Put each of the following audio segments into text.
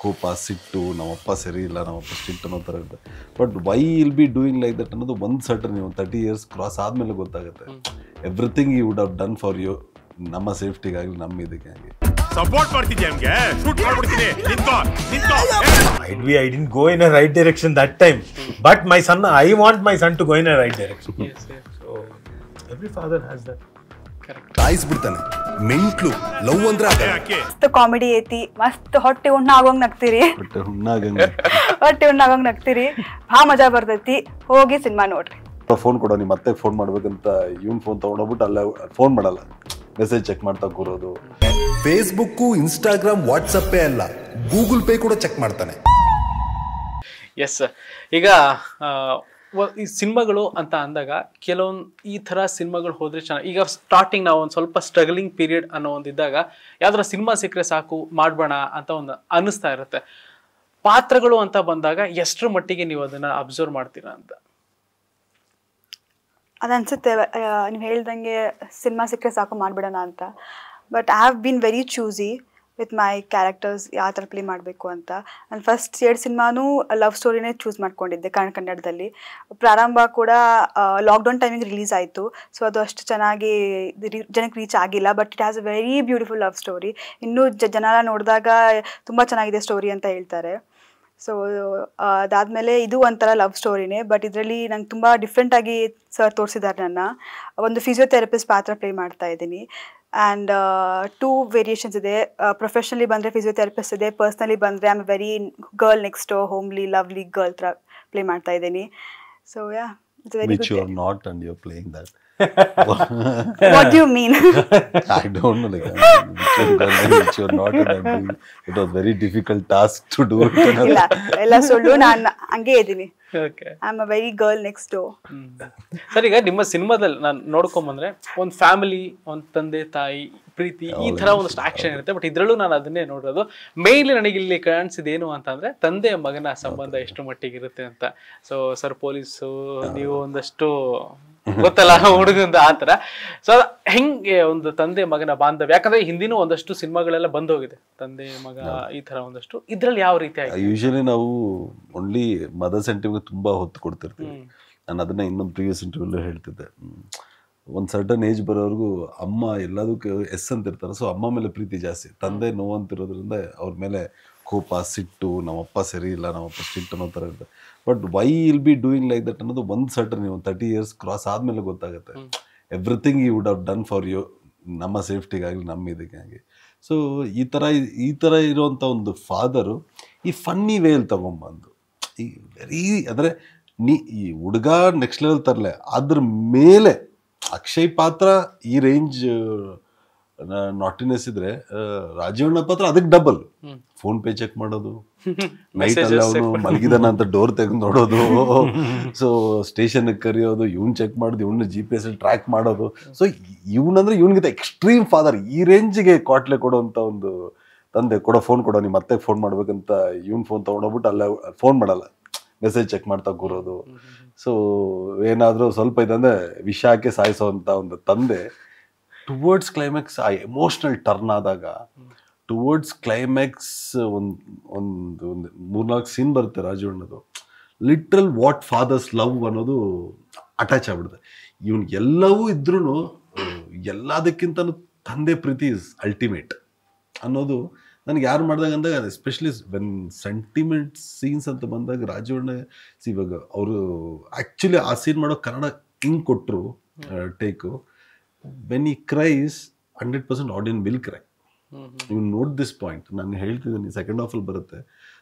ಕೋಪ ಸಿಟ್ಟು ನಮ್ಮಪ್ಪ ಸರಿ ಇಲ್ಲ ನಮ್ಮಪ್ಪ ಸ್ಟ್ರಿಕ್ಟ್ ಅನ್ನೋ ಥರ ಇರುತ್ತೆ. But why will be doing like that ಅನ್ನೋದು ಒಂದು ಸರ್ಟನ್ ನೀವು 30 years ಕ್ರಾಸ್ ಆದಮೇಲೆ ಗೊತ್ತಾಗುತ್ತೆ. Everything you would have done for you, ನಮ್ಮ ಸೇಫ್ಟಿಗಾಗಲಿ ನಮ್ಮ ಇದಕ್ಕೆ ಆಗಿ ಸಪೋರ್ಟ್ ಮಾಡ್ತಿದ್ದೆ ನಮಗೆ ಶೂಟ್ ಮಾಡ್ಬಿಡ್ತೀನಿ. I didn't go in a right direction that time, but my son, I want my son to go in a right direction. Yes. So every father has that. ಕಾಯಿಸ್ಬಿಡ್ತಾನೆ mental love ಅಂದ್ರೆ ಮಸ್ತ್ comedy ಐತಿ, ಮಸ್ತ್ ಹೊಟ್ಟೆ ಉಣ್ಣ ಆಗೋಂಗ್ ನಗ್ತೀರಿ, but ಹುಣ್ಣಾಗಂಗೆ ಹೊಟ್ಟೆ ಉಣ್ಣ ಆಗೋಂಗ್ ನಗ್ತೀರಿ, ಭಾಳ ಮಜಾ ಬರ್ತೈತಿ. ಹೋಗಿ ಸಿನಿಮಾ ನೋಡ್ರಿ. ಫೋನ್ ಕೊಡೋ ನಿಮ್ಮ ಮತ್ತೆ ಫೋನ್ ಮಾಡ್ಬೇಕಂತ ಇವ್ನ ಫೋನ್ ತೊಗೊಂಡೋಗ್ಬಿಟ್ಟು ಅಲ್ಲ ಫೋನ್ ಮಾಡಲ್ಲ, ಮೆಸೇಜ್ ಚೆಕ್ ಮಾಡ್ತಾ ಕೂರೋದು. ಫೇಸ್ಬುಕ್, ಇನ್ಸ್ಟಾಗ್ರಾಮ್, ವಾಟ್ಸಪ್ಪೇ ಅಲ್ಲ, ಗೂಗಲ್ ಪೇ ಕೂಡ ಚೆಕ್ ಮಾಡ್ತಾನೆ. ಎಸ್, ಈಗ ಈ ಸಿನಿಮಾಗಳು ಅಂತ ಅಂದಾಗ ಕೆಲವೊಂದು ಈ ಥರ ಸಿನಿಮಾಗಳು ಹೋದರೆ ಚೆನ್ನಾಗಿ. ಈಗ ಸ್ಟಾರ್ಟಿಂಗ್ ನಾವು ಒಂದು ಸ್ವಲ್ಪ ಸ್ಟ್ರಗಲಿಂಗ್ ಪೀರಿಯಡ್ ಅನ್ನೋ ಒಂದು ಇದ್ದಾಗ ಯಾವ್ದಾರ ಸಿನಿಮಾ ಸಿಕ್ಕರೆ ಸಾಕು ಮಾಡ್ಬೋಣ ಅಂತ ಒಂದು ಅನ್ನಿಸ್ತಾ ಇರುತ್ತೆ. ಪಾತ್ರಗಳು ಅಂತ ಬಂದಾಗ ಎಷ್ಟರ ಮಟ್ಟಿಗೆ ನೀವು ಅದನ್ನು ಅಬ್ಸರ್ವ್ ಮಾಡ್ತೀರಾ ಅಂತ ಅದು ಅನ್ಸುತ್ತೆ. ನೀವು ಹೇಳ್ದಂಗೆ ಸಿನಿಮಾ ಸಿಕ್ಕರೆ ಸಾಕು ಮಾಡಿಬಿಡೋಣ ಅಂತ. But I have been very choosy with my characters, ಯಾವ ಥರ ಪ್ಲೇ ಮಾಡಬೇಕು ಅಂತ. ನಾನು ಫಸ್ಟ್ 2 ಸಿನಿಮಾನೂ ಲವ್ ಸ್ಟೋರಿನೇ ಚೂಸ್ ಮಾಡ್ಕೊಂಡಿದ್ದೆ ಕನ್ನಡದಲ್ಲಿ. ಪ್ರಾರಂಭ ಕೂಡ ಲಾಕ್ಡೌನ್ ಟೈಮಿಗೆ ರಿಲೀಸ್ ಆಯಿತು. ಸೊ ಅದು ಅಷ್ಟು ಚೆನ್ನಾಗಿ ಜನಕ್ಕೆ ರೀಚ್ ಆಗಿಲ್ಲ. But it has a very beautiful love story. ಇನ್ನೂ ಜನ ನೋಡಿದಾಗ ತುಂಬ ಚೆನ್ನಾಗಿದೆ ಸ್ಟೋರಿ ಅಂತ ಹೇಳ್ತಾರೆ. ಸೊ ಅದಾದಮೇಲೆ ಇದು ಒಂಥರ ಲವ್ ಸ್ಟೋರಿನೇ. ಬಟ್ ಇದರಲ್ಲಿ ನಂಗೆ ತುಂಬ ಡಿಫ್ರೆಂಟಾಗಿ ಸರ್ ತೋರಿಸಿದ್ದಾರೆ. ನನ್ನ ಒಂದು ಫಿಸಿಯೋಥೆರಪಿಸ್ಟ್ ಪಾತ್ರ ಪ್ಲೇ ಮಾಡ್ತಾ ಇದ್ದೀನಿ. ಆ್ಯಂಡ್ 2 ವೇರಿಯೇಷನ್ಸ್ ಇದೆ. ಪ್ರೊಫೆಷನಲಿ ಬಂದರೆ ಫಿಸಿಯೋಥೆರಪಿಸ್ಟ್ ಇದೆ, ಪರ್ಸ್ನಲಿ ಬಂದರೆ I am very girl next door, homely lovely girl ಥರ ಪ್ಲೇ ಮಾಡ್ತಾ ಇದ್ದೀನಿ. So yeah, it's very which you are not and you are playing that. What do you mean? I don't know, like which you are not and I'm doing. It was very difficult task to do it. ಇಲ್ಲ ಎಲ್ಲ ಸುಳ್ಳು, ನಾನು ಹಂಗೆ ಇದ್ದೀನಿ. Okay, I am a very girl next door. Sir, ಈಗ ನಿಮ್ಮ ಸಿನಿಮಾದಲ್ಲಿ ನಾನು ನೋಡ್ಕೊಂಬಂದ್ರೆ ಒಂದು ಫ್ಯಾಮಿಲಿ, ಒಂದು ತಂದೆ ತಾಯಿ ಪ್ರೀತಿ, ಈ ತರ ಒಂದಷ್ಟು ಆಕ್ಷನ್ ಇರುತ್ತೆ. ಬಟ್ ಇದ್ರಲ್ಲೂ ನಾನು ಅದನ್ನೇ ನೋಡೋದು. ಮೇನ್ಲಿ ನನಗೆ ಇಲ್ಲಿ ಕಾಣಿಸಿದೇನು ಅಂತಂದ್ರೆ ತಂದೆ ಮಗನ ಸಂಬಂಧ ಎಷ್ಟು ಮಟ್ಟಿಗೆ ಇರುತ್ತೆ ಅಂತ. ಸೊ ಸರ್ ಪೊಲೀಸು, ನೀವು ಒಂದಷ್ಟು ಗೊತ್ತಲ್ಲ ಹುಡುಗಂದ ಆ ಥರ. ಸೊ ಹೆಂಗೆ ಒಂದು ತಂದೆ ಮಗನ ಬಾಂಧವ್ಯ, ಯಾಕಂದ್ರೆ ಹಿಂದಿನೂ ಒಂದಷ್ಟು ಸಿನಿಮಾಗಳೆಲ್ಲ ಬಂದೋಗಿದೆ ತಂದೆ ಮಗ ಈ ತರ ಒಂದಷ್ಟು. ಇದ್ರಲ್ಲಿ ಯಾವ ರೀತಿ ಆಗಿದೆ? ಯೂಶಲಿ ನಾವು ಓನ್ಲಿ ಮದರ್ ಸೆಂಟಿಮೆಂಟ್ ತುಂಬಾ ಹೊತ್ತು ಕೊಡ್ತಿರ್ತೀವಿ. ನಾನು ಅದನ್ನ ಇನ್ನೊಂದು ಪ್ರೀವಿಯಸ್ ಇಂಟರ್ವ್ಯೂಲ್ಲೂ ಹೇಳ್ತಿದ್ದೆ. ಒಂದು ಸರ್ಟನ್ ಏಜ್ ಬರೋವರೆಗೂ ಅಮ್ಮ ಎಲ್ಲದಕ್ಕೂ ಎಸ್ ಅಂತ ಇರ್ತಾರೆ. ಸೊ ಅಮ್ಮ ಮೇಲೆ ಪ್ರೀತಿ ಜಾಸ್ತಿ, ತಂದೆ ನೋವಂತಿರೋದ್ರಿಂದ ಅವ್ರ ಮೇಲೆ ಕೋಪ ಸಿಟ್ಟು, ನಮ್ಮಪ್ಪ ಸರಿ ಇಲ್ಲ ನಮ್ಮಪ್ಪ ಸ್ಟ್ರಿಕ್ಟ್ ಅನ್ನೋ ಥರ ಇರುತ್ತೆ. But why will be doing like that ಅನ್ನೋದು ಒಂದು ಸರ್ಟನ್ ನೀವು 30 years ಕ್ರಾಸ್ ಆದಮೇಲೆ ಗೊತ್ತಾಗುತ್ತೆ. Everything you would have done for you, ನಮ್ಮ ಸೇಫ್ಟಿಗಾಗಲಿ ನಮ್ಮ ಇದಕ್ಕೆ ಆಗಿ. ಸೊ ಈ ಥರ ಇರೋವಂಥ ಒಂದು ಫಾದರು ಈ ಫನ್ನಿ ವೇಯಲ್ಲಿ ತೊಗೊಂಬಂದು ಈ ವೆರಿ ಅಂದರೆ ಈ ಹುಡುಗ ನೆಕ್ಸ್ಟ್ ಲೆವೆಲ್ ತರಲೆ, ಅದ್ರ ಮೇಲೆ ಅಕ್ಷಯ್ ಪಾತ್ರ ಈ ರೇಂಜ್ ನಾಟಿನೆಸ್ ಇದ್ರೆ, ರಾಜೀವಣ್ಣ ಪಾತ್ರ ಅದಕ್ಕೆ ಡಬಲ್. ಫೋನ್ ಪೇ ಚೆಕ್ ಮಾಡೋದು, ನೈಟ್ ಅಲ್ಲಿ ಅವನು ಮಲಗಿದಾನ ಅಂತ ಡೋರ್ ತೆಗೆದು ನೋಡೋದು, ಸೊ ಸ್ಟೇಷನ್ ಕರೆಯೋದು, ಇವ್ನು ಚೆಕ್ ಮಾಡೋದು, ಇವ್ನ GPS ಟ್ರ್ಯಾಕ್ ಮಾಡೋದು. ಸೊ ಇವನಂದ್ರೆ ಇವನಿಗಿಂತ ಎಕ್ಸ್ಟ್ರೀಮ್ ಫಾದರ್. ಈ ರೇಂಜ್ಗೆ ಕಾಟ್ಲೆ ಕೊಡೋಂಥ ಒಂದು ತಂದೆ. ಫೋನ್ ಕೊಡೋ, ನಿಮ್ಮ ಮತ್ತೆ ಫೋನ್ ಮಾಡ್ಬೇಕಂತ ಇವ್ನ ಫೋನ್ ತೊಗೊಂಡೋಗ್ಬಿಟ್ಟು ಅಲ್ಲ ಫೋನ್ ಮಾಡಲ್ಲ, ಮೆಸೇಜ್ ಚೆಕ್ ಮಾಡ್ತಾ ಕೂರೋದು. ಸೊ ಏನಾದರೂ ಸ್ವಲ್ಪ ಇದಂದ್ರೆ ವಿಷ ಹಾಕಿ ಸಾಯಿಸೋವಂಥ ಒಂದು ತಂದೆ. ಟುವರ್ಡ್ಸ್ ಕ್ಲೈಮ್ಯಾಕ್ಸ್ ಆ ಎಮೋಷ್ನಲ್ ಟರ್ನ್ ಆದಾಗ, ಟುವರ್ಡ್ಸ್ ಕ್ಲೈಮ್ಯಾಕ್ಸ್ ಒಂದು 3-4 ಸೀನ್ ಬರುತ್ತೆ ರಾಜೀವಣ್ಣದು. ಲಿಟ್ರಲ್ ವಾಟ್ ಫಾದರ್ಸ್ ಲವ್ ಅನ್ನೋದು ಅಟ್ಯಾಚ್ ಆಗ್ಬಿಡುತ್ತೆ. ಇವನ್ ಎಲ್ಲವೂ ಇದ್ರೂ ಎಲ್ಲದಕ್ಕಿಂತ ತಂದೆ ಪ್ರೀತಿ ಇಸ್ ಅಲ್ಟಿಮೇಟ್ ಅನ್ನೋದು ನನಗೆ ಯಾರು ಮಾಡಿದಾಗ ಅಂದಾಗ, ಎಸ್ಪೆಷಲಿ ವೆನ್ ಸೆಂಟಿಮೆಂಟ್ ಸೀನ್ಸ್ ಅಂತ ಬಂದಾಗ ರಾಜೀವಣ್ಣ ಇವಾಗ ಅವರು ಆ್ಯಕ್ಚುಲಿ ಆ ಸೀನ್ ಮಾಡೋ ಕನ್ನಡ ಹಿಂಗೆ ಕೊಟ್ಟರು take. When he cries 100% audience will cry. You note this point. ನಾನು ಹೇಳ್ತಿದ್ದೀನಿ, ಸೆಕೆಂಡ್ ಹಾಫಲ್ಲಿ ಬರುತ್ತೆ,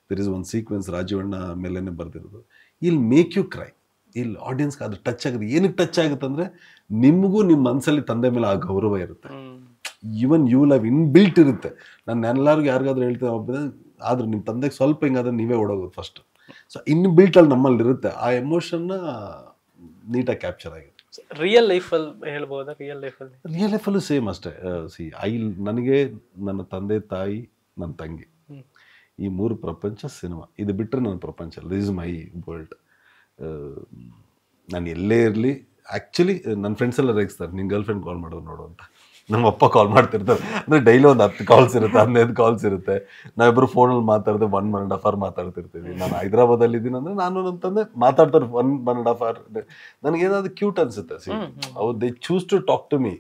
ದೆರ್ ಇಸ್ ಒನ್ ಸೀಕ್ವೆನ್ಸ್ ರಾಜೀವಣ್ಣ ಮೇಲೇನೆ ಬರ್ದಿರೋದು. ಇಲ್ಲಿ ಮೇಕ್ ಯು ಕ್ರೈ. ಇಲ್ಲಿ ಆಡಿಯನ್ಸ್ಗೆ ಅದು ಟಚ್ ಆಗುತ್ತೆ. ಏನಕ್ಕೆ ಟಚ್ ಆಗುತ್ತೆ ಅಂದರೆ, ನಿಮಗೂ ನಿಮ್ಮ ಮನಸ್ಸಲ್ಲಿ ತಂದೆ ಮೇಲೆ ಆ ಗೌರವ ಇರುತ್ತೆ. ಈವನ್ ಯು ಲವ್ ಇನ್ಬಿಲ್ಟ್ ಇರುತ್ತೆ. ನಾನು ಎಲ್ಲರಿಗೂ ಯಾರಿಗಾದ್ರೂ ಹೇಳ್ತೇನೆ, ಆದ್ರೆ ನಿಮ್ಮ ತಂದೆಗೆ ಸ್ವಲ್ಪ ಹಿಂಗಾದ್ರೆ ನೀವೇ ಓಡೋಗೋದು ಫಸ್ಟ್. ಸೊ ಇನ್ಬಿಲ್ಟಲ್ಲಿ ನಮ್ಮಲ್ಲಿ ಇರುತ್ತೆ. ಆ ಎಮೋಷನ್ನ ನೀಟಾಗಿ ಕ್ಯಾಪ್ಚರ್ ಆಗಿದೆ. ರಿಯಲ್ ಲೈಫಲ್ಲಿ ಹೇಳ್ಬೋದಾ? ರಿಯಲ್ ಲೈಫಲ್ಲೂ ಸೇಮ್ ಅಷ್ಟೇ. ನನಗೆ ನನ್ನ ತಂದೆ ತಾಯಿ, ನನ್ನ ತಂಗಿ, ಈ 3 ಪ್ರಪಂಚ ಸಿನಿಮಾ. ಇದು ಬಿಟ್ಟರೆ ನನ್ನ ಪ್ರಪಂಚ. This is my world. ನಾನು ಎಲ್ಲೇ ಇರಲಿ, ಆ್ಯಕ್ಚುಲಿ ನನ್ನ ಫ್ರೆಂಡ್ಸ್ ಎಲ್ಲ ರೇಗಿಸ್ತಾರೆ, ನಿನ್ನ ಗರ್ಲ್ ಫ್ರೆಂಡ್ ಕಾಲ್ ಮಾಡೋದು ನೋಡು ಅಂತ. ನಮ್ಮ ಅಪ್ಪ ಕಾಲ್ ಮಾಡ್ತಿರ್ತಾರೆ. ಅಂದ್ರೆ ಡೈಲಿ ಒಂದು 10 ಕಾಲ್ಸ್ ಇರುತ್ತೆ, 15 ಕಾಲ್ಸ್ ಇರುತ್ತೆ. ನಾವಿಬ್ರು ಫೋನಲ್ಲಿ ಮಾತಾಡಿದ್ರೆ 1.5 hour ಮಾತಾಡ್ತಿರ್ತೀವಿ. ನಾನು ಹೈದರಾಬಾದಲ್ಲಿ ಇದ್ದೀನಿ ಅಂದ್ರೆ ನಾನು ನಮ್ಮ ತಂದೆ ಮಾತಾಡ್ತಾರೆ 1.5 hour. ನನಗೇನಾದ್ರು ಕ್ಯೂಟ್ ಅನ್ಸುತ್ತೆ. ಅವ್ರು they choose to talk to me.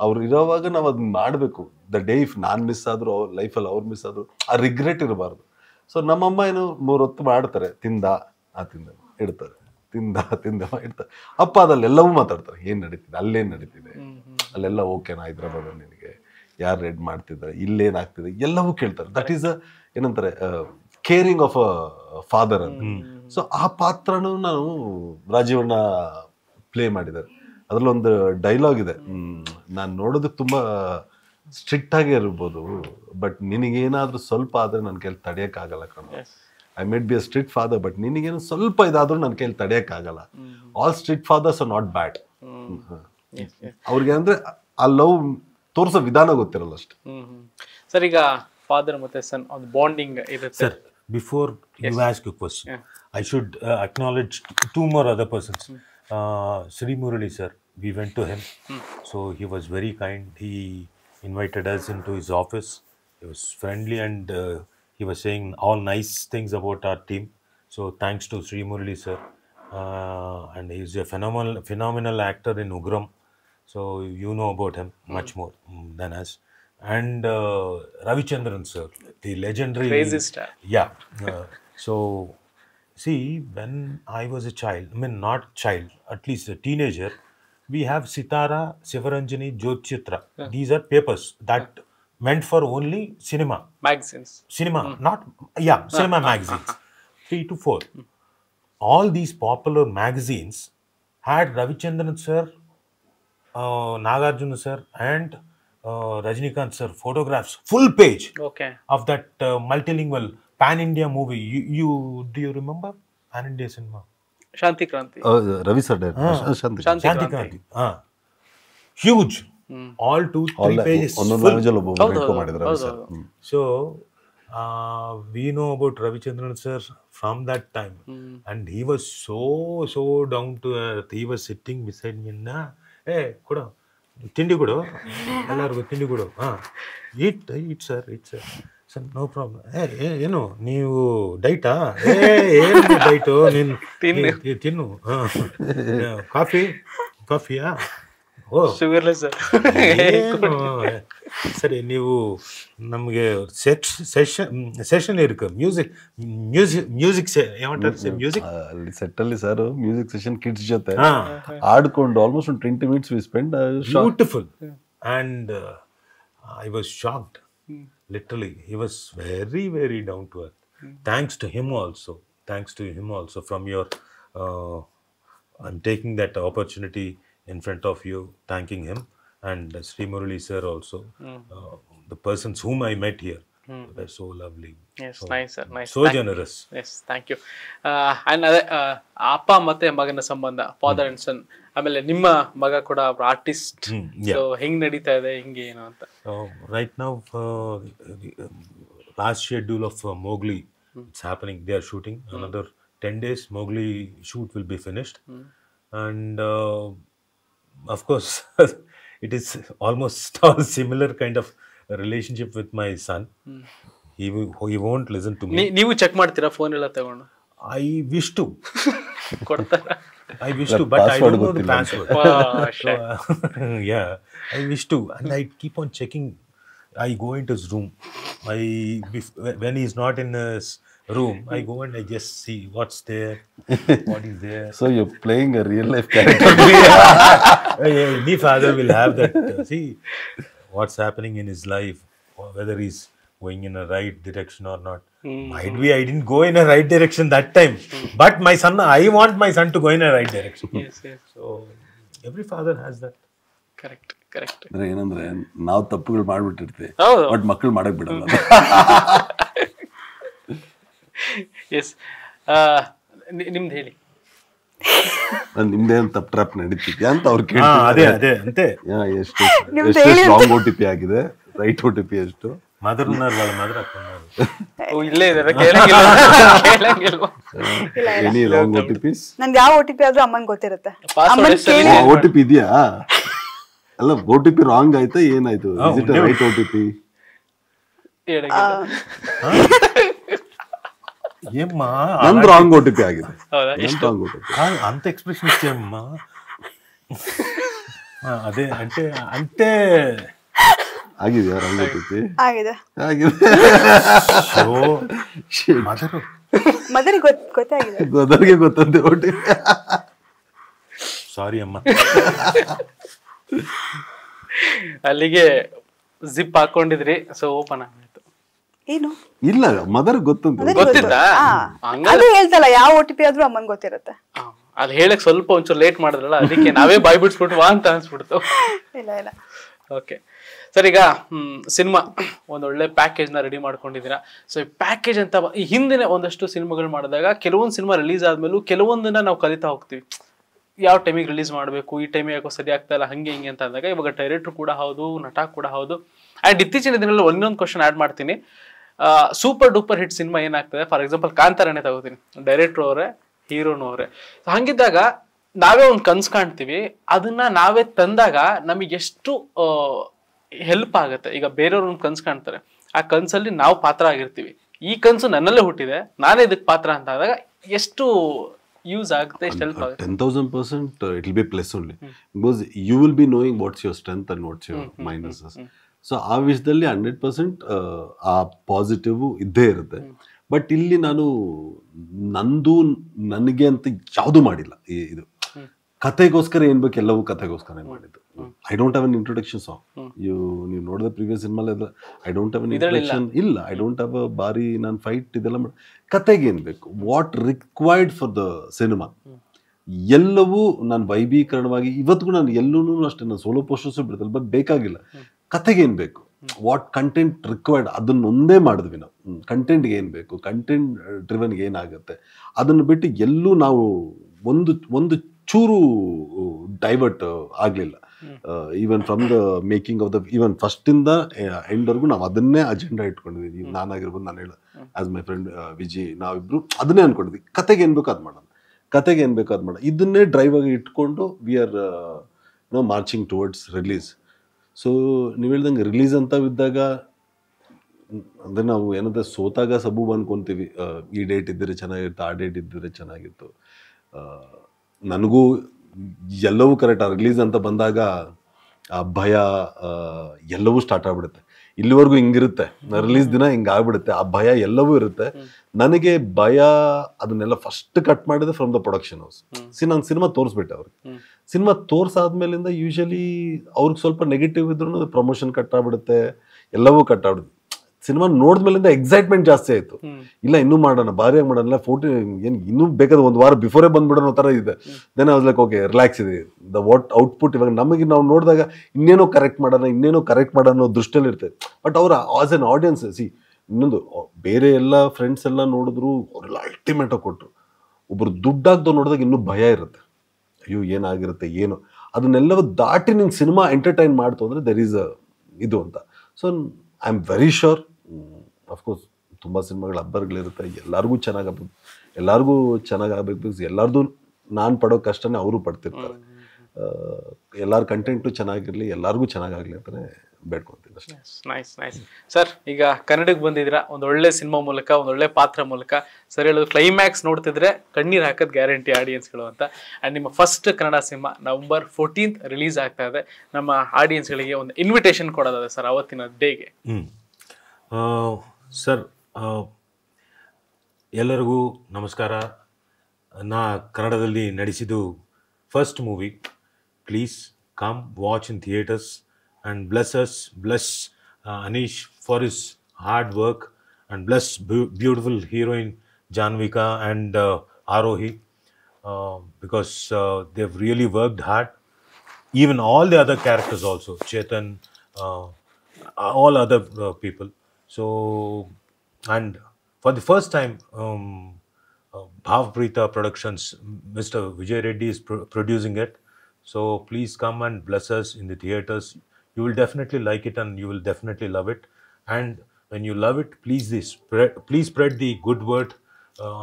ಅವ್ರು ಇರೋವಾಗ ನಾವು ಅದನ್ನ ಮಾಡಬೇಕು. ದ ಡೇ ಇಫ್ ನಾನು ಮಿಸ್ ಆದ್ರು, ಅವ್ರ ಲೈಫಲ್ಲಿ ಅವ್ರು ಮಿಸ್ ಆದ್ರು, ಆ ರಿಗ್ರೆಟ್ ಇರಬಾರ್ದು. ಸೊ ನಮ್ಮಮ್ಮ ಏನು 3 ಹೊತ್ತು ಮಾಡ್ತಾರೆ, ತಿಂದ ಇಡ್ತಾರೆ, ತಿಂದ ಇಡ್ತಾರೆ. ಅಪ್ಪ ಅದಲ್ಲೆಲ್ಲವೂ ಮಾತಾಡ್ತಾರೆ. ಏನ್ ನಡೀತಿದೆ, ಅಲ್ಲೇನ್ ನಡೀತಿದೆ, ಅಲ್ಲೆಲ್ಲ ಓಕೆನಾ, ಹೈದ್ರಾಬಾದ್ ನಿನಗೆ ಯಾರು ರೆಡ್ ಮಾಡ್ತಿದ್ದಾರೆ, ಇಲ್ಲೇನಾಗ್ತಿದೆ, ಎಲ್ಲವೂ ಕೇಳ್ತಾರೆ. ದಟ್ ಈಸ್ ಏನಂತಾರೆ ಕೇರಿಂಗ್ ಆಫ್ ಅ ಫಾದರ್ ಅಂತ. ಸೊ ಆ ಪಾತ್ರನೂ ನಾವು ರಾಜೀವಣ್ಣ ಪ್ಲೇ ಮಾಡಿದ್ದಾರೆ. ಅದ್ರಲ್ಲೊಂದು ಡೈಲಾಗ್ ಇದೆ, ನಾನು ನೋಡೋದಕ್ಕೆ ತುಂಬಾ ಸ್ಟ್ರಿಕ್ಟ್ ಆಗೇ ಇರ್ಬೋದು, ಬಟ್ ನಿನಗೇನಾದ್ರೂ ಸ್ವಲ್ಪ ಆದ್ರೆ ನನ್ನ ಕೈಲಿ ತಡೆಯಕ್ಕಾಗಲ್ಲ ಕಣ. I may be a strict father, but ನಿನಗೇನು ಸ್ವಲ್ಪ ಇದಾದ್ರೂ ನನ್ನ ಕೈಲಿ ತಡೆಯಕ್ಕಾಗಲ್ಲ. All strict fathers are not bad. ಅವ್ರಿಗೆ ಅಂದ್ರೆ ಆ ಲವ್ ತೋರಿಸೋ ವಿಧಾನ ಗೊತ್ತಿರಲ್ಲ ಅಷ್ಟೇ. ಸರ್, ಈಗ ಫಾದರ್ ಮತ್ತೆ ಸನ್ ಒಂದು ಬಾಂಡಿಂಗ್ ಇರುತ್ತೆ. Sir, before you ask a question, I should acknowledge 2 more other persons. Sri Murali sir, we went to him. So he was very kind. He invited us into his office. He was friendly and he was saying all nice things about our team. So thanks to Sri Murali sir. And he's a phenomenal actor in Ugram. So you know about him much more than us. And Ravichandran sir, the legendary Crazy star. Yeah. So see, when I was a child, I mean not child, at least a teenager, we have Sitara, Sivaranjani, Jyochitra. These are papers that meant for only cinema. Magazines. Cinema, not, cinema magazines. 3 to 4. All these popular magazines had Ravichandran sir, Nagarjuna sir and Rajinikanth sir photographs, full page Okay. of that multilingual pan-India movie. Do you remember pan-India cinema? ಶಾಂತಿ ಕ್ರಾಂತಿ. Ravi sir ಶಾಂತಿ Shanti Kranti. Huge. All 2-3 pages. ಒಂದೊಂದು full. Language ಒಬ್ಬ ಬೇಕು ಮಾಡಿದ್ರು Ravi sir. So we know about Ravichandran sir from that time, and he was so down to earth. He was sitting beside me na, hey kudo tindi kudo, ellargu tindi kudo, eat sir, no problem. ಏನು ನೀವು ಡೈಟಾ, ಏನು diet, ನೀನು ತಿನ್ನು, ಕಾಫಿಯಾ, ಓ sugarless sir. ಸರಿ, ನೀವು ನಮಗೆ session ಇருக்கு, music ಏమంటారు music ಅಲ್ಲಿ set ಅಲ್ಲಿ ಸರ್ ಮ್ಯೂಸಿಕ್ ಸೆಷನ್ ಕಿಡ್ಸ್ ಜೊತೆ ಆಡ್ಕೊಂಡು ಆಲ್ಮೋಸ್ಟ್ ಒಂದು 20 minutes we spent. Beautiful. And I was shocked. Literally, he was very, very down to earth. Thanks to him also from your, I'm taking that opportunity in front of you, thanking him, and Sri Murali sir also. The persons whom I met here, they're so lovely. Yes, nice sir, nice. So generous. Yes, thank you. And ಅದೇ ಅಪ್ಪ ಮತ್ತೆ ಮಗನ ಸಂಬಂಧ, father and son, ಆಮೇಲೆ ನಿಮ್ಮ ಮಗ ಕೂಡ artist, so ಹೆಂಗ್ ನಡೀತಾ ಇದೆ, ಹಿಂಗೆ ಏನು ಅಂತ? Right now, last schedule of Mowgli, it's happening. They are shooting another 10 days. Mowgli shoot will be finished, and of course, it is almost all similar kind of relationship with my son. He won't listen to me. ನೀವು check ಮಾಡ್ತೀರಾ phone ಎಲ್ಲ ತಗೊಂಡು? I wish to. ಕೊಡ್ತಾರಾ? I wish to, but I don't know the password. Yeah, I wish to, and I keep on checking. I go into his room. When he's not in his room, I go and I just see what's there, what is there. So you're playing a real life character. Any father will have that. See what's happening in his life, whether he's going in a right direction or not. Might be I didn't go in a right direction that time, but my son, I want my son to go in a right direction. Yes. So every father has that. Correct. ಅಂದ್ರೆ ಏನಂದ್ರೆ ನಾವು ತಪ್ಪುಗಳು ಮಾಡ್ಬಿಟ್ಟಿರ್ತೀವಿ, ಹೌದು, but ಮಕ್ಕಳು ಮಾಡಕ್ ಬಿಡಲ್ಲ. S, ನಿಮ್ದು ಹೇಳಿ. ನಿಮ್ದೇನು ತಪ್ಪು ಟ್ರಾಪ್ ನಡೀತಿದ್ಯಾ ಅಂತ ಅವ್ರು ಅದೇ ಅಂತೆ. ಎಷ್ಟು ರಾಂಗ್ OTP ಆಗಿದೆ, ರೈಟ್ OTP ಎಷ್ಟು? ಮದರ್ನರ್ వాళ్ళ ಮದರ್ ಹಾಕೊಂಡಾರು ಇಲ್ಲೇ ಇದಾರೆ, ಕೇಳಂಗಿಲ್ವಾ? Any wrong OTPs? ನನ್ಗೆ ಯಾವ OTP ಆದ್ರೂ ಅಮ್ಮಂಗೆ ಗೊತ್ತಿರುತ್ತೆ. ಪಾಸ್ವರ್ಡ್ OTP ಇದೆಯಾ? ಅಲ್ಲ OTP ರಾಂಗ್ ಆಯ್ತಾ ಏನಾಯ್ತು? Is it a right OTP? ಏಮ್ಮ ನಂದು ರಾಂಗ್ OTP ಆಗಿದೆ. ಹೌದಾ? ನಂದು ರಾಂಗ್ OTP అంత ఎక్స్ప్రెషన్ ఇచ్చేమ్మా. అదే అంటే అంటే ಆಗಿದೆಯಾ ರಾಂಗ್ OTP? ಆಗಿದೆ. ಆಗಿದೆ. ಮದರು ಮದರಿಗೆ ಗೊತ್ತೇ ಆಗಿದೆ. ಅದರಿಗೆ ಗೊತ್ತಂತೆ OTP. ಸಾರಿ ಅಮ್ಮ. ಅಲ್ಲಿಗೆ ಜಿಪ್ ಹಾಕೊಂಡಿದ್ರಿ, ಸೊ ಓಪನ್ ಆಗೋಯ್ತು. ಏನು ಇಲ್ಲ ಮದರ್ ಗೊತ್ತಂತೆ. ಮದರಿಗೆ ಗೊತ್ತಿತ್ತಾ? ಅದು ಹೇಳ್ತಲ್ಲ, ಯಾವ OTP ಆದ್ರೂ ಅಮ್ಮನ್ ಗೊತ್ತಿರುತ್ತೆ. ಅಲ್ಲಿ ಹೇಳಕ್ ಸ್ವಲ್ಪ ಒಂಚೂರು ಲೇಟ್ ಮಾಡಿದ್ರಲ್ಲ, ಅದಕ್ಕೆ ನಾವೇ ಬಾಯ್ ಬಿಡ್ಸ್ಬಿಟ್ಟು ವಾ ಅಂತ ಅನ್ಸ್ಬಿಡ್ತು. ಇಲ್ಲ ಇಲ್ಲ. ಓಕೆ ಸರ್, ಈಗ ಸಿನಿಮಾ ಒಂದೊಳ್ಳೆ ಪ್ಯಾಕೇಜ್ನ ರೆಡಿ ಮಾಡ್ಕೊಂಡಿದ್ದೀರಾ. ಸೊ ಈ ಪ್ಯಾಕೇಜ್ ಅಂತ ಈ ಹಿಂದಿನ ಒಂದಷ್ಟು ಸಿನಿಮಾಗಳು ಮಾಡಿದಾಗ ಕೆಲವೊಂದು ಸಿನಿಮಾ ರಿಲೀಸ್ ಆದ್ಮೇಲೂ ಕೆಲವೊಂದನ್ನ ನಾವು ಕಲಿತಾ ಹೋಗ್ತೀವಿ. ಯಾವ ಟೈಮಿಗೆ ರಿಲೀಸ್ ಮಾಡಬೇಕು, ಈ ಟೈಮಿಗೆ ಯಾಕೋ ಸರಿ ಆಗ್ತಾ ಇಲ್ಲ, ಹಂಗೆ ಹಿಂಗೆ ಅಂತ ಅಂದಾಗ ಇವಾಗ ಡೈರೆಕ್ಟರ್ ಕೂಡ ಹೌದು, ನಟ ಕೂಡ ಹೌದು. ಆ್ಯಂಡ್ ಇತ್ತೀಚಿನ ದಿನಗಳಲ್ಲಿ ಒಂದೊಂದು ಕ್ವಶನ್ ಆ್ಯಡ್ ಮಾಡ್ತೀನಿ. ಸೂಪರ್ ಡೂಪರ್ ಹಿಟ್ ಸಿನಿಮಾ ಏನಾಗ್ತದೆ, ಫಾರ್ ಎಕ್ಸಾಂಪಲ್ ಕಾಂತಾರನೇ ತಗೋತೀನಿ, ಡೈರೆಕ್ಟರ್ ಅವರೇ, ಹೀರೋನು ಅವರೇ. ಹಂಗಿದ್ದಾಗ ನಾವೇ ಒಂದು ಕನ್ಸು ಕಾಣ್ತೀವಿ, ಅದನ್ನ ನಾವೇ ತಂದಾಗ ನಮಗೆ ಎಷ್ಟು ಹೆಲ್ಪ್ ಆಗುತ್ತೆ. ಈಗ ಬೇರೆಯವ್ರು ಒಂದು ಕನ್ಸು ಕಾಣ್ತಾರೆ, ಆ ಕನ್ಸಲ್ಲಿ ನಾವು ಪಾತ್ರ ಆಗಿರ್ತೀವಿ. ಈ ಕನ್ಸು ನನ್ನಲ್ಲೇ ಹುಟ್ಟಿದೆ, ನಾನೇ ಇದಕ್ಕೆ ಪಾತ್ರ ಅಂತ ಆದಾಗ ಎಷ್ಟು ಯೂಸ್ ಆಗುತ್ತೆ, ಎಷ್ಟು ಹೆಲ್ಪ್ ಆಗುತ್ತೆ? 10,000% it will be plus only, because you will be knowing what's your strength and what's your minuses. So ಆ ವಿಷಯದಲ್ಲಿ 100% ಆ ಪಾಸಿಟಿವ್ ಇದ್ದೇ ಇರುತ್ತೆ. ಬಟ್ ಇಲ್ಲಿ ನಾನು ನಂದು ನನಗೆ ಅಂತ ಯಾವುದು ಮಾಡಿಲ್ಲ. ಇದು ಕಥೆಗೋಸ್ಕರ ಏನ್ ಬೇಕು ಎಲ್ಲವೂ ಕಥೆಗೋಸ್ಕರ ಮಾಡಿದ್ದು. I don't have an introduction song. ನೀವು ನೋಡಿದ previous cinema I don't have an introduction ಇಲ್ಲ. ಐ ಡೋಂಟ್ ಹ್ಯಾವ್ ಅ ಬಾರಿ ನಾನು ಫೈಟ್ ಇದೆಲ್ಲ ಮಾಡಿ. ಕತೆಗೆ ಏನ್ ಬೇಕು, what required for the cinema, ಎಲ್ಲವೂ ನಾನು ವೈಭೀಕರಣವಾಗಿ ಇವತ್ತಿಗೂ ನಾನು ಎಲ್ಲೂ ಅಷ್ಟೇ, ನಾನು ಸೋಲೋ ಪೋಸ್ಟರ್ಸ್ ಬಿಡ್ತಲ್ಲ, ಬಟ್ ಬೇಕಾಗಿಲ್ಲ. ಕತೆಗೆ ಏನ್ ಬೇಕು, ವಾಟ್ ಕಂಟೆಂಟ್ ರಿಕ್ವೈರ್ಡ್, ಅದನ್ನೊಂದೇ ಮಾಡಿದ್ವಿ ನಾವು. ಕಂಟೆಂಟ್ಗೆ ಏನ್ ಬೇಕು, ಕಂಟೆಂಟ್ ಡ್ರಿವನ್ಗೆ ಏನಾಗುತ್ತೆ, ಅದನ್ನು ಬಿಟ್ಟು ಎಲ್ಲೂ ನಾವು ಒಂದು ಚೂರು ಡೈವರ್ಟ್ ಆಗಲಿಲ್ಲ. Even from the making of the even first ಇಂದ ಎಂಡ್ವರೆಗೂ ನಾವು ಅದನ್ನೇ ಅಜೆಂಡಾ ಇಟ್ಕೊಂಡಿದ್ವಿ. ನಾನಾಗಿರ್ಬೋದು, ನಾನು ಹೇಳ ಆಸ್ ಮೈ ಫ್ರೆಂಡ್ ವಿಜಯ್, ನಾವಿಬ್ರು ಅದನ್ನೇ ಅನ್ಕೊಂಡಿದ್ವಿ. ಕತೆಗೆ ಏನ್ ಬೇಕು ಅದು ಮಾಡೋಣ, ಕತೆಗೆ ಏನ್ ಬೇಕು ಅದು ಮಾಡೋಣ, ಇದನ್ನೇ ಡ್ರೈವ್ ಆಗಿ ಇಟ್ಕೊಂಡು we are marching towards release. So ನೀವು ಹೇಳ್ದಂಗೆ ರಿಲೀಸ್ ಅಂತ ಇದ್ದಾಗ ಅಂದರೆ ನಾವು ಏನಂದ್ರೆ ಸೋತಾಗ ಸಬೂಬ್ ಅನ್ಕೊಂತೀವಿ, ಈ ಡೇಟ್ ಇದ್ದರೆ ಚೆನ್ನಾಗಿತ್ತು, ಆ ಡೇಟ್ ಇದ್ದರೆ ಚೆನ್ನಾಗಿತ್ತು. ನನಗೂ ಎಲ್ಲವೂ ಕರೆಕ್ಟ್. ರಿಲೀಸ್ ಅಂತ ಬಂದಾಗ ಆ ಭಯ ಎಲ್ಲವೂ ಸ್ಟಾರ್ಟ್ ಆಗ್ಬಿಡುತ್ತೆ. ಇಲ್ಲಿವರೆಗೂ ಹಿಂಗಿರುತ್ತೆ, ರಿಲೀಸ್ ದಿನ ಹಿಂಗಾಗ್ಬಿಡುತ್ತೆ, ಆ ಭಯ ಎಲ್ಲವೂ ಇರುತ್ತೆ. ನನಗೆ ಭಯ ಅದನ್ನೆಲ್ಲ ಫಸ್ಟ್ ಕಟ್ ಮಾಡಿದೆ ಫ್ರಮ್ ದ ಪ್ರೊಡಕ್ಷನ್ ಹೌಸ್. ನಾನು ಸಿನಿಮಾ ತೋರಿಸ್ಬಿಟ್ಟೆ ಅವ್ರಿಗೆ. ಸಿನಿಮಾ ತೋರ್ಸಾದ್ಮೇಲಿಂದ ಯೂಶಲಿ ಅವ್ರಿಗೆ ಸ್ವಲ್ಪ ನೆಗೆಟಿವ್ ಇದ್ರು ಪ್ರಮೋಷನ್ ಕಟ್ ಆಗ್ಬಿಡುತ್ತೆ, ಎಲ್ಲವೂ ಕಟ್ ಆಗ್ಬಿಡುತ್ತೆ. ಸಿನಿಮಾ ನೋಡಿದ್ಮೇಲಿಂದ ಎಕ್ಸೈಟ್ಮೆಂಟ್ ಜಾಸ್ತಿ ಆಯ್ತು. ಇಲ್ಲ ಇನ್ನೂ ಮಾಡೋಣ, ಭಾರಿಯಾಗಿ ಮಾಡೋಣ, ಫೋಟೋ ಏನು ಇನ್ನೂ ಬೇಕಾದ್ರೆ ಒಂದು ವಾರ ಬಿಫೋರೇ ಬಂದ್ಬಿಡೋಣ ಥರ ಇದೆ. Then I was like okay, relax ಇದೆ. ದ ವಾಟ್ ಔಟ್ಪುಟ್ ಇವಾಗ ನಮಗೆ ನಾವು ನೋಡಿದಾಗ ಇನ್ನೇನೋ ಕರೆಕ್ಟ್ ಮಾಡೋಣ ದೃಷ್ಟಿಯಲ್ಲಿ ಇರ್ತದೆ. ಬಟ್ ಅವ್ರ ಆಸ್ ಎನ್ ಆಡಿಯನ್ಸ್ ಇನ್ನೊಂದು ಬೇರೆ ಎಲ್ಲ ಫ್ರೆಂಡ್ಸ್ ಎಲ್ಲ ನೋಡಿದ್ರು ಅವರೆಲ್ಲ ಅಲ್ಟಿಮೇಟ್ ಆಗಿ ಕೊಟ್ಟರು. ಒಬ್ರು ದುಡ್ಡಾಗ್ದವ್ ನೋಡಿದಾಗ ಇನ್ನೂ ಭಯ ಇರುತ್ತೆ, ಅಯ್ಯೋ ಏನಾಗಿರುತ್ತೆ ಏನು, ಅದನ್ನೆಲ್ಲವೂ ದಾಟಿ ನಿಂಗೆ ಸಿನಿಮಾ ಎಂಟರ್ಟೈನ್ ಮಾಡ್ತು ಅಂದರೆ ದೆರ್ ಈಸ್ ಇದು ಅಂತ. So I am very sure, of course ತುಂಬ ಸಿನಿಮಾಗಳ ಹಬ್ಬಗಳಿರುತ್ತೆ, ಎಲ್ಲರಿಗೂ ಚೆನ್ನಾಗಾಗಬೇಕು. ಎಲ್ಲರದು ನಾನು ಪಡೋ ಕಷ್ಟನೇ ಅವರು ಪಡ್ತಿರ್ತಾರೆ. ಎಲ್ಲರ ಕಂಟೆಂಟು ಚೆನ್ನಾಗಿರಲಿ, ಎಲ್ಲರಿಗೂ ಚೆನ್ನಾಗಾಗಲಿ ಅಂತಲೇ ಬೇಡ್ಕೊತೀನಿ ಅಷ್ಟೇ. Nice nice sir. ಈಗ ಕನ್ನಡಕ್ಕೆ ಬಂದಿದ್ದೀರಾ, ಒಂದು ಒಳ್ಳೆ ಸಿನಿಮಾ ಮೂಲಕ, ಒಂದು ಒಳ್ಳೆ ಪಾತ್ರ ಮೂಲಕ. ಸರ್ ಹೇಳೋದು ಕ್ಲೈಮ್ಯಾಕ್ಸ್ ನೋಡ್ತಿದ್ರೆ ಕಣ್ಣೀರು ಹಾಕೋದು ಗ್ಯಾರಂಟಿ ಆಡಿಯನ್ಸ್ಗಳು ಅಂತ. ಆ್ಯಂಡ್ ನಿಮ್ಮ first Kannada cinema November 14th release ಆಗ್ತಾ ಇದೆ. ನಮ್ಮ ಆಡಿಯನ್ಸ್ಗಳಿಗೆ ಒಂದು ಇನ್ವಿಟೇಷನ್ ಕೊಡೋದಾದೆ ಸರ್ ಅವತ್ತಿನ ಡೇಗೆ. ಸರ್ ಎಲ್ಲರಿಗೂ ನಮಸ್ಕಾರ. ನಾ ಕನ್ನಡದಲ್ಲಿ ನಡೆಸಿದ್ದು first movie. Please come watch in theatres and bless Anish for his hard work, and bless beautiful heroine Janvika and Arohi, because they've really worked hard. Even all the other characters also, Chetan, all other people. So, and for the first time, Bhav Preeta Productions, Mr. Vijay Reddy is producing it. So please come and bless us in the theaters. You will definitely like it and you will definitely love it. And when you love it, please spread the good word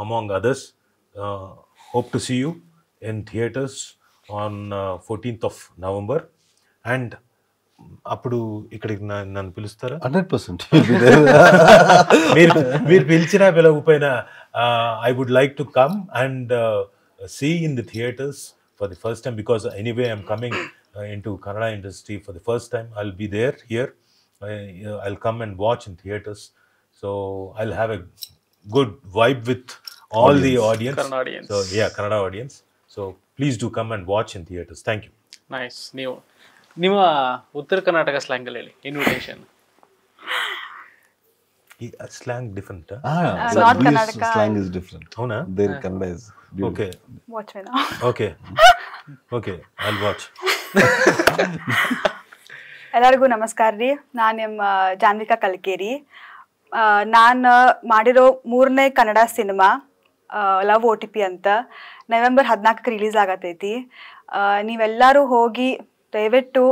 among others. Hope to see you in theaters on 14th of November. And అప్పుడు ఇక్కడికి నన్ను పిలుస్తారా? 100%. మీరు పిలిచినా పిలవకపోయినా I would like to come and see in the theaters for the first time, because anyway I'm coming into Kannada industry for the first time. I'll be there here. I'll come and watch in theaters. So I'll have a good vibe with all the audience. Kannada audience. So yeah, Kannada audience. So please do come and watch in theaters. Thank you. Nice. ನೀವು ನಿಮ್ಮ ಉತ್ತರ Karnataka slang ಅಲ್ಲಿ ಹೇಳಿ invitation. Slang different. North Karnataka. Slang is different. Avuna? Their Kannada is beautiful. Okay. Watch me now. Okay. Okay. I'll watch. ಎಲ್ಲರಿಗೂ ನಮಸ್ಕಾರ ರೀ. ನಾನು ನಿಮ್ಮ ಜಾನ್ವಿಕಾ ಕಲ್ಕೇರಿ. ನಾನು ಮಾಡಿರೋ 3ನೇ ಕನ್ನಡ ಸಿನಿಮಾ ಲವ್ OTP ಅಂತ November 14 ರಿಲೀಸ್ ಆಗತೈತಿ. ನೀವೆಲ್ಲರೂ ಹೋಗಿ ದಯವಿಟ್ಟು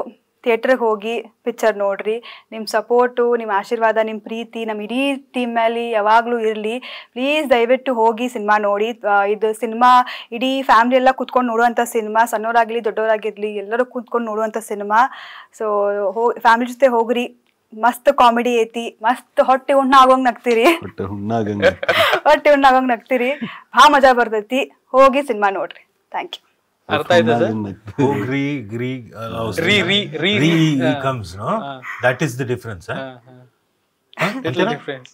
ಥಿಯೇಟ್ರಿಗೆ ಹೋಗಿ ಪಿಕ್ಚರ್ ನೋಡ್ರಿ. ನಿಮ್ಮ ಸಪೋರ್ಟು, ನಿಮ್ಮ ಆಶೀರ್ವಾದ, ನಿಮ್ಮ ಪ್ರೀತಿ ನಮ್ಮ ಇಡೀ ಟೀಮ್ ಮೇಲೆ ಯಾವಾಗಲೂ ಇರಲಿ. ಪ್ಲೀಸ್ ದಯವಿಟ್ಟು ಹೋಗಿ ಸಿನಿಮಾ ನೋಡಿ. ಇದು ಸಿನಿಮಾ ಇಡೀ ಫ್ಯಾಮ್ಲಿ ಎಲ್ಲ ಕೂತ್ಕೊಂಡು ನೋಡುವಂಥ ಸಿನಿಮಾ. ಸಣ್ಣವರಾಗಲಿ ದೊಡ್ಡವರಾಗಿರಲಿ ಎಲ್ಲರೂ ಕೂತ್ಕೊಂಡು ನೋಡುವಂಥ ಸಿನಿಮಾ. ಸೊ ಫ್ಯಾಮಿಲಿ ಜೊತೆ ಹೋಗ್ರಿ. ಮಸ್ತ್ ಕಾಮಿಡಿ ಐತಿ. ಮಸ್ತ್ ಹೊಟ್ಟೆ ಉಣ್ಣ ಆಗೋಂಗ್ ನಗ್ತೀರಿ. ಹೊಟ್ಟೆ ಉಣ್ಣ ಆಗೋಂಗ್ ನಗ್ತೀರಿ. ಭಾಳ ಮಜಾ ಬರ್ತೈತಿ. ಹೋಗಿ ಸಿನಿಮಾ ನೋಡ್ರಿ. Thank you. ಅರ್ಥ ಆಯ್ತದ? Comes, no? That is the difference, huh? Difference.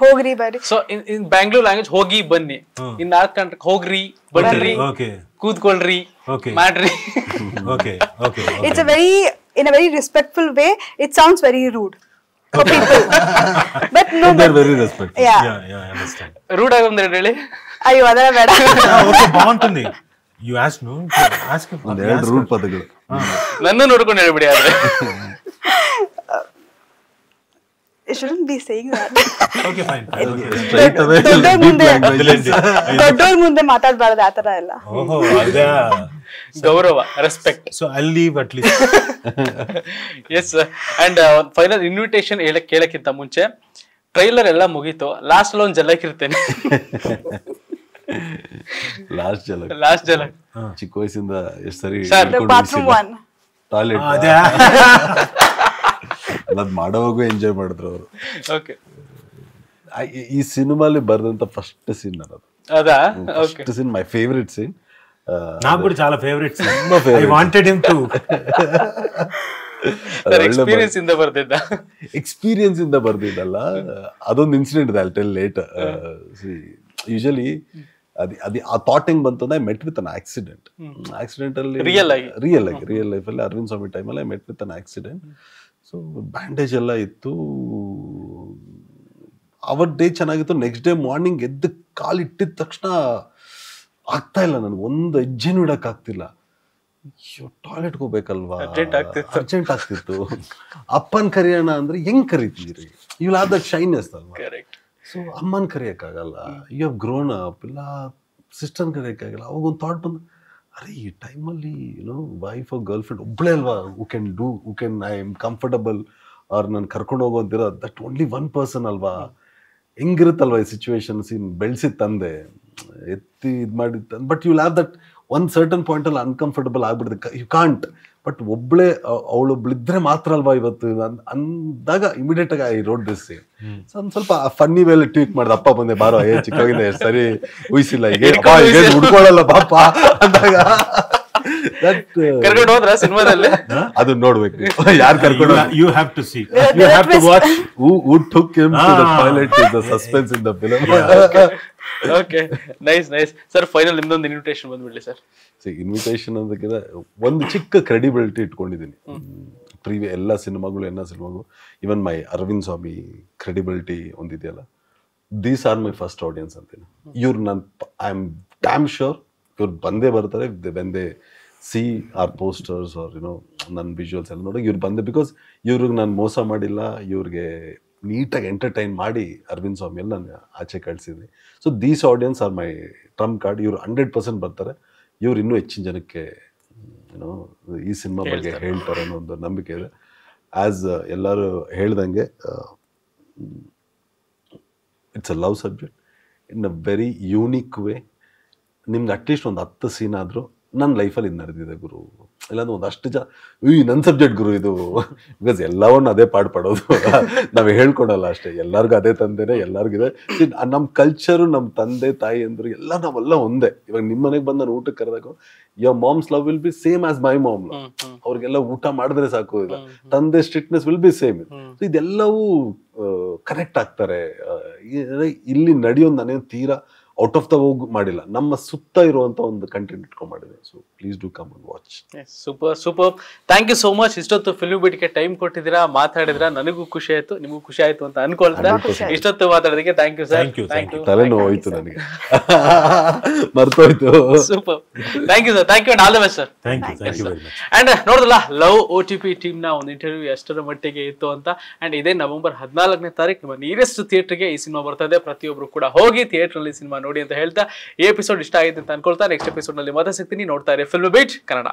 ಹೋಗ್ರಿ ಬರ್ರಿ. ಸೊ ಇನ್ ಬ್ಯಾಂಗ್ಳೂರ್ ಲ್ಯಾಂಗ್ವೇಜ್ ಹೋಗಿ ಬನ್ನಿ. ಇನ್ ನಾರ್ತ್ ಕರ್ನಾಟಕ ಹೋಗ್ರಿ ಬನ್ರಿ ಕೂತ್ಕೊಳ್ರಿ ಮಾಡ್ರಿ. It's in a very respectful way. It sounds very rude for people. But no, they're very respectful. Yeah, I understand. Rude ಆಗಿ ಒಂದ್ ಹೇಳಿ. ಅಯ್ಯೋ ಅದರ ಬೇಡ. Okay, ಬಾಗುಂటుంది. You ask no? Ask him. ಎರಡು ರೂಡ್ ಪದಗಳು. ನನ್ನ ನೋಡ್ಕೊಂಡು ಹೇಳ್ಬಿಡಿ. ಆದ್ರೆ You shouldn't be saying that. Okay, fine. ದೊಡ್ಡೋರ್ ಮುಂದೆ ಮಾತಾಡಬಾರದು ಆ ತರ ಎಲ್ಲ. ಓಹೋ ಅದಾ ಗೌರವ, respect. So I'll leave at least. Yes. And final invitation ಕೇಳಕ್ಕಿಂತ ಮುಂಚೆ ಟ್ರೈಲರ್ ಎಲ್ಲ ಮುಗೀತು. ಲಾಸ್ಟ್ ಅಲ್ಲಿ ಒಂದ್ ಜಲಕ್ ಇರ್ತೇನೆ. ಲಾಸ್ಟ್ ಜಲಕ್ ಚಿಕ್ಕ ವಯಸ್ಸಿಂದ ಎಷ್ಟು ಸರಿ ಬಾತ್ರೂಮ್ ಒನ್ ಟಾಯ್ಲೆಟ್ ಅದ್ ಮಾಡೋವಾಗೂ ಎಂಜಾಯ್ ಮಾಡಿದ್ರು ಅವರು. ಓಕೆ. ಈ ಸಿನಿಮಾಲಿ ಬರ್ದಂತ ಫಸ್ಟ್ ಸೀನ್ ಅನ್ನೋದು. ಅದಾ? First scene my favourite scene. నాకు కూడా చాలా favourite scene. I wanted him to. Experience ಇಂದ ಬರ್ತಿದ್ದ. ಎಕ್ಸ್ಪೀರಿಯನ್ಸ್ ಇಂದ ಬರ್ದಿದ್ದಲ್ಲ, ಅದೊಂದು ಇನ್ಸಿಡೆಂಟ್ ಇದೆ. I tell litre. ಯೂಶಲಿ ಅದು ಆ ಥಾಟ್ ಹೆಂಗ್ ಬಂತು ಅಂದ್ರೆ, I met with an accident ಅಲ್ಲಿ ರಿಯಲ್ ಲೈಫ್ ಅಲ್ಲಿ ಅರವಿಂದ್ ಸ್ವಾಮಿ ಟೈಮಲ್ಲಿ I met with an accident. So bandage ಎಲ್ಲ ಇತ್ತು. ಅವರ್ ಡೇ ಚೆನ್ನಾಗಿತ್ತು. ನೆಕ್ಸ್ಟ್ ಡೇ ಮಾರ್ನಿಂಗ್ ಎದ್ದು ಕಾಲಿಟ್ಟಿದ ತಕ್ಷಣ ಆಗ್ತಾ ಇಲ್ಲ ನನಗೆ, ಒಂದು ಹೆಜ್ಜೆನೂ ಇಡಕ್ ಆಗ್ತಿಲ್ಲ. ಟಾಯ್ಲೆಟ್ಗೆ ಹೋಗ್ಬೇಕಲ್ವಾ, ಅರ್ಜೆಂಟ್ ಆಗ್ತಿತ್ತು. ಅಪ್ಪನ್ ಕರಿಯೋಣ ಅಂದ್ರೆ ಹೆಂಗ್ ಕರಿತೀರಿ? ಯು ಹ್ಯಾವ್ ದಟ್ ಶೈನೆಸ್ ಅಲ್ವಾ. ಸೊ ಅಮ್ಮನ್ ಕರಿಯಕ್ಕಾಗಲ್ಲ, ಯು ಹ್ಯಾವ್ ಗ್ರೋನ್ ಅಪ್. ಇಲ್ಲ ಸಿಸ್ಟರ್ನ್ ಕರಿಯಕ್ಕಾಗಲ್ಲ. ಅವಾಗ ಒಂದು ಥಾಟ್ ಬಂದು, ಅರೆ ಈ ಟೈಮಲ್ಲಿ ವೈಫ್ ಗರ್ಲ್ ಫ್ರೆಂಡ್ ಒಬ್ಬಳೇ ಅಲ್ವಾ who can I am comfortable ಅವ್ರು ನಾನು ಕರ್ಕೊಂಡು ಹೋಗೋದಿರೋ ದಟ್ ಓನ್ಲಿ ಒನ್ ಪರ್ಸನ್ ಅಲ್ವಾ. ಹೆಂಗಿರುತ್ತಲ್ವ ಈ ಸಿಚುವೇಶನ್ಸ್. ಇನ್ ಬೆಳೆಸಿ ತಂದೆ ಎತ್ತಿ ಇದು ಮಾಡಿ. But you have that one certain point ಅಲ್ಲಿ ಅನ್ಕಂಫರ್ಟಬಲ್ ಆಗ್ಬಿಡುತ್ತೆ. You can't. ಬಟ್ ಒಬ್ಳೆ ಅವಳೊಬ್ಳಿದ್ರೆ ಮಾತ್ರ ಅಲ್ವಾ ಇವತ್ತು ಅಂದಾಗ ಇಮಿಡಿಯೇಟ್ ಆಗಿ ಐ ರೋಡ್ ದಿಸ್ ಸೀನ್. ಒಂದ್ ಸ್ವಲ್ಪ ಫನ್ನಿ ವೇಲೆ ಟ್ವೀಟ್ ಮಾಡಿದ. ಅಪ್ಪ ಬಂದೆ ಬಾರೋ, ಚಿಕ್ಕವಾಗಿಂದ ಎಷ್ಟು ಸರಿ ಉಯಿಸಿಲ್ಲ, ಈಗ ಹುಡ್ಕೊಳ್ಳಲ್ಲ ಪಾಪ ಅಂದಾಗ ಕರ್ಕೊಂಡು ಹೋದ್ರ ಸಿನಿಮಾದಲ್ಲಿ. ಅದು ನೋಡ್ಬೇಕು, ಯಾರು ಕರ್ಕೊಂಡು. You have to see. You have to watch. Who took him to the toilet is the suspense in the film. Okay, nice. Sir final ನಿಮ್ದೊಂದು ಇನ್ವಿಟೇಷನ್ ಬಂದ್ಬಿಡ್ಲಿ ಸರ್. ಇನ್ವಿಟೇಷನ್ ಅಂದಕ್ಕಿಂತ ಒಂದು ಚಿಕ್ಕ ಕ್ರೆಡಿಬಿಲಿಟಿ ಇಟ್ಕೊಂಡಿದ್ದೀನಿ. ಎಲ್ಲ ಸಿನಿಮಾಗಳು even my Arvind Swami credibility ಒಂದಿದೆಯಲ್ಲ, these are my first audience ಅಂತೀನಿ. ಇವ್ರು ಐ ಆಮ್ ಡ್ಯಾಮ್ ಶ್ಯೂರ್ ಇವ್ರು ಬಂದೇ ಬರ್ತಾರೆ. When they see our posters or ನನ್ನ ವಿಜುವಲ್ಸ್ ಎಲ್ಲ ನೋಡಿ ಇವ್ರು ಬಂದೆ. ಬಿಕಾಸ್ ಇವ್ರಿಗೆ ನಾನು ಮೋಸ ಮಾಡಿಲ್ಲ, ಇವ್ರಿಗೆ ನೀಟಾಗಿ ಎಂಟರ್ಟೈನ್ ಮಾಡಿ ಅರವಿಂದ್ ಸ್ವಾಮಿಯಲ್ಲಿ ನಾನು ಆಚೆ ಕಳಿಸಿದ್ವಿ. So these audience are my trump card. ಇವ್ರು 100% ಬರ್ತಾರೆ. ಇವ್ರು ಇನ್ನೂ ಹೆಚ್ಚಿನ ಜನಕ್ಕೆ ಈ ಸಿನಿಮಾ ಬಗ್ಗೆ ಹೇಳ್ತಾರೆ ಅನ್ನೋ ಒಂದು ನಂಬಿಕೆ ಇದೆ. ಆಸ್ ಎಲ್ಲರೂ ಹೇಳ್ದಂಗೆ it's a love subject in a very unique way. ನಿಮ್ಗೆ ಅಟ್ಲೀಸ್ಟ್ ಒಂದು 10 ಸೀನ್ ಆದರೂ ನನ್ನ ಲೈಫಲ್ಲಿ ಇದು ನಡೆದಿದೆ ಗುರು. ಇಲ್ಲಾಂದ್ರೆ ಒಂದಷ್ಟು ನನ್ನ ಸಬ್ಜೆಕ್ಟ್ ಗುರು ಇದು, ಬಿಕಾಸ್ ಎಲ್ಲವನ್ನ ಅದೇ ಪಡೋದು ನಾವು ಹೇಳ್ಕೊಡಲ್ಲ ಅಷ್ಟೇ, ಎಲ್ಲರಿಗೂ ಅದೇ ತಂದೆನೇ ಎಲ್ಲರಿಗಿದೆ. ನಮ್ಮ ಕಲ್ಚರು, ನಮ್ಮ ತಂದೆ ತಾಯಿ ಅಂದ್ರು ಎಲ್ಲ ನಾವೆಲ್ಲ ಒಂದೇ. ಇವಾಗ ನಿಮ್ಮ ಮನೆಗೆ ಬಂದು ನಾನು ಊಟಕ್ಕೆ ಕರೆದಾಗ your moms love will be same as my mom love. ಅವ್ರಿಗೆಲ್ಲ ಊಟ ಮಾಡಿದ್ರೆ ಸಾಕು, ಇಲ್ಲ ತಂದೆ ಸ್ಟ್ರಿಕ್ಟ್ನೆಸ್ ವಿಲ್ ಬಿ ಸೇಮ್. ಇದೆಲ್ಲವೂ ಕನೆಕ್ಟ್ ಆಗ್ತಾರೆ. ಇಲ್ಲಿ ನಡೆಯೋ ನಾನೇನು ತೀರಾ ಔಟ್ ಆಫ್ ದ ಹೋಗ್ ಮಾಡಿಲ್ಲ, ನಮ್ಮ ಸುತ್ತ ಇರುವಂತ ಒಂದು ಕಂಟೆಂಟ್ ಇಟ್ಕೊಂಡ್ ಮಾಡಿದೆ. So please do come and watch. Super. Thank you so much. ಇಷ್ಟೊತ್ತು ಫಿಲ್ಮ್ ಬಿಟ್ಗೆ ಟೈಮ್ ಕೊಟ್ಟಿದ್ದೀರಾ, ಮಾತಾಡಿದ್ರ, ನನಗೂ ಖುಷಿ ಆಯ್ತು, ನಿಮಗೂ ಖುಷಿ ಆಯ್ತು ಅಂತ ಅನ್ಕೊಳ್ತಾ ಇಷ್ಟೊತ್ತು ಮಾತಾಡೋದಕ್ಕೆ ಥ್ಯಾಂಕ್ ಯು ಸರ್. ತಲೆನೋವು ಹೋಯ್ತು ನನಗೆ, ಮರ್ತೋಯ್ತು. Super, thank you sir, thank you and all the best sir. Thank you very much. And ನೋಡಿದ್ರಲ್ಲ, ಲವ್ OTP ಟೀಮ್ ನ ಒಂದು ಇಂಟರ್ವ್ಯೂ ಎಷ್ಟರ ಮಟ್ಟಿಗೆ ಇತ್ತು ಅಂತ. ಅಂಡ್ ಇದೇ ನವೆಂಬರ್ 14ನೇ ತಾರೀಕು ನಿಮ್ಮ ನಿಯರೆಸ್ಟ್ ಥಿಯೇಟರ್ಗೆ ಈ ಸಿನಿಮಾ ಬರ್ತದೆ. ಪ್ರತಿಯೊಬ್ರು ಕೂಡ ಹೋಗಿ ಥಿಯೇಟರ್ ಅಲ್ಲಿ ಸಿನಿಮಾ ನೋಡಿ ಅಂತ ಹೇಳ್ತಾ, ಈ ಎಪಿಸೋಡ್ ಇಷ್ಟ ಆಗಿದೆ ಅಂತ ಅನ್ಕೊಳ್ತಾ ನೆಕ್ಸ್ಟ್ ಎಪಿಸೋಡ್ ನಲ್ಲಿ ಮತ್ತೆ ಸಿಗ್ತೀನಿ. ನೋಡ್ತಾ ಇರಿ ಫಿಲ್ಮ್ ಬೀಟ್ ಕನ್ನಡ.